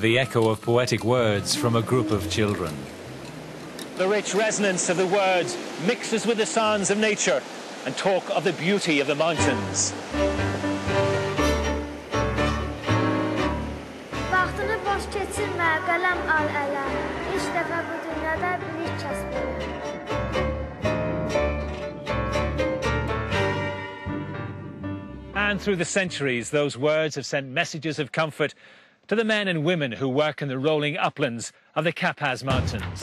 The echo of poetic words from a group of children. The rich resonance of the words mixes with the sounds of nature and talk of the beauty of the mountains. Vaxtını boş keçirmə, qələm al ələ. İlk dəfə bu dünyada bilik kəsb elə. And through the centuries, those words have sent messages of comfort to the men and women who work in the rolling uplands of the Kapaz Mountains.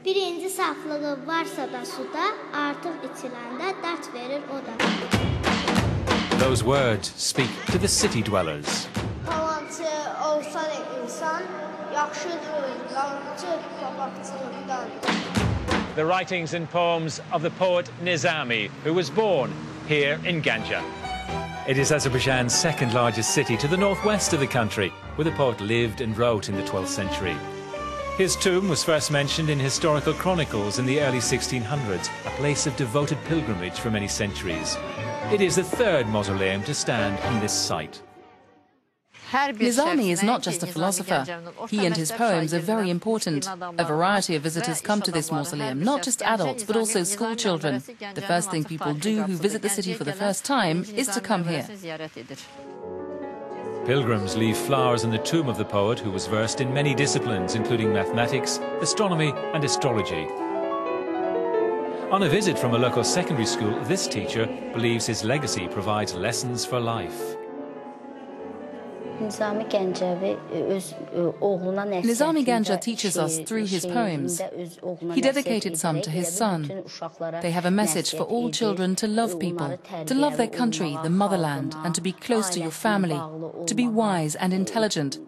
Birinci saflığı varsa da suda, artıq içiləndə dərd verir o da. Those words speak to the city dwellers. Talancı olsan insan, yaxşıdır, lancı babaqçılıqdan. The writings and poems of the poet Nizami, who was born here in Ganja. It is Azerbaijan's second largest city to the northwest of the country, where the poet lived and wrote in the 12th century. His tomb was first mentioned in historical chronicles in the early 1600s, a place of devoted pilgrimage for many centuries. It is the third mausoleum to stand on this site. Nizami is not just a philosopher. He and his poems are very important. A variety of visitors come to this mausoleum, not just adults, but also school children. The first thing people do who visit the city for the first time is to come here. Pilgrims leave flowers in the tomb of the poet, who was versed in many disciplines, including mathematics, astronomy and astrology. On a visit from a local secondary school, this teacher believes his legacy provides lessons for life. Nizami Ganja teaches us through his poems. He dedicated some to his son. They have a message for all children to love people, to love their country, the motherland, and to be close to your family, to be wise and intelligent.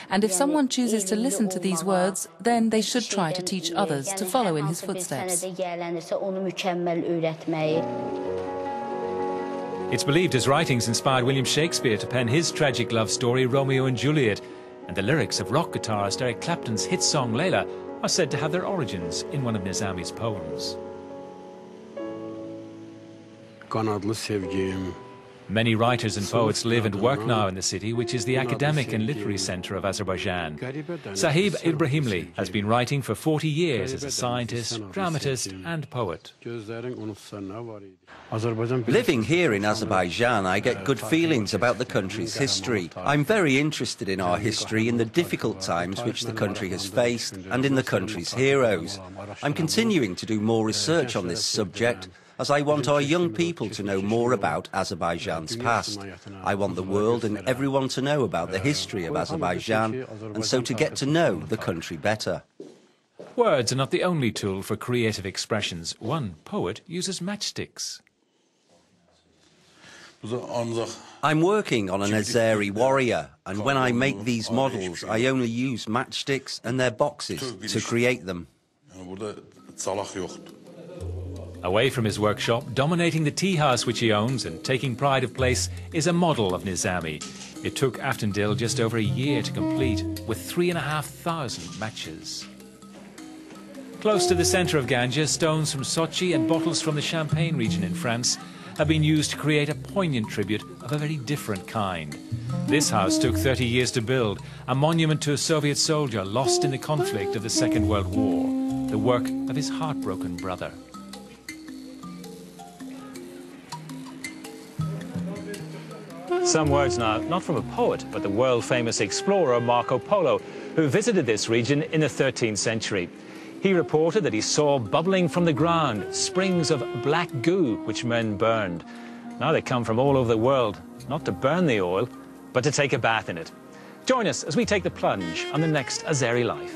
And if someone chooses to listen to these words, then they should try to teach others to follow in his footsteps. It's believed his writings inspired William Shakespeare to pen his tragic love story Romeo and Juliet, and the lyrics of rock guitarist Eric Clapton's hit song Layla are said to have their origins in one of Nizami's poems. Kanadlı sevgim. Many writers and poets live and work now in the city, which is the academic and literary centre of Azerbaijan. Sahib Ibrahimli has been writing for 40 years as a scientist, dramatist and poet. Living here in Azerbaijan, I get good feelings about the country's history. I'm very interested in our history, in the difficult times which the country has faced, and in the country's heroes. I'm continuing to do more research on this subject, as I want our young people to know more about Azerbaijan's past. I want the world and everyone to know about the history of Azerbaijan, and so to get to know the country better. Words are not the only tool for creative expressions. One poet uses matchsticks. I'm working on an Azeri warrior, and when I make these models, I only use matchsticks and their boxes to create them. Away from his workshop, dominating the tea house which he owns and taking pride of place, is a model of Nizami. It took Aftandil just over a year to complete, with 3,500 matches. Close to the centre of Ganja, stones from Sochi and bottles from the Champagne region in France have been used to create a poignant tribute of a very different kind. This house took 30 years to build, a monument to a Soviet soldier lost in the conflict of the Second World War, the work of his heartbroken brother. Some words now, not from a poet, but the world-famous explorer Marco Polo, who visited this region in the 13th century. He reported that he saw bubbling from the ground springs of black goo which men burned. Now they come from all over the world, not to burn the oil, but to take a bath in it. Join us as we take the plunge on the next Azeri Life.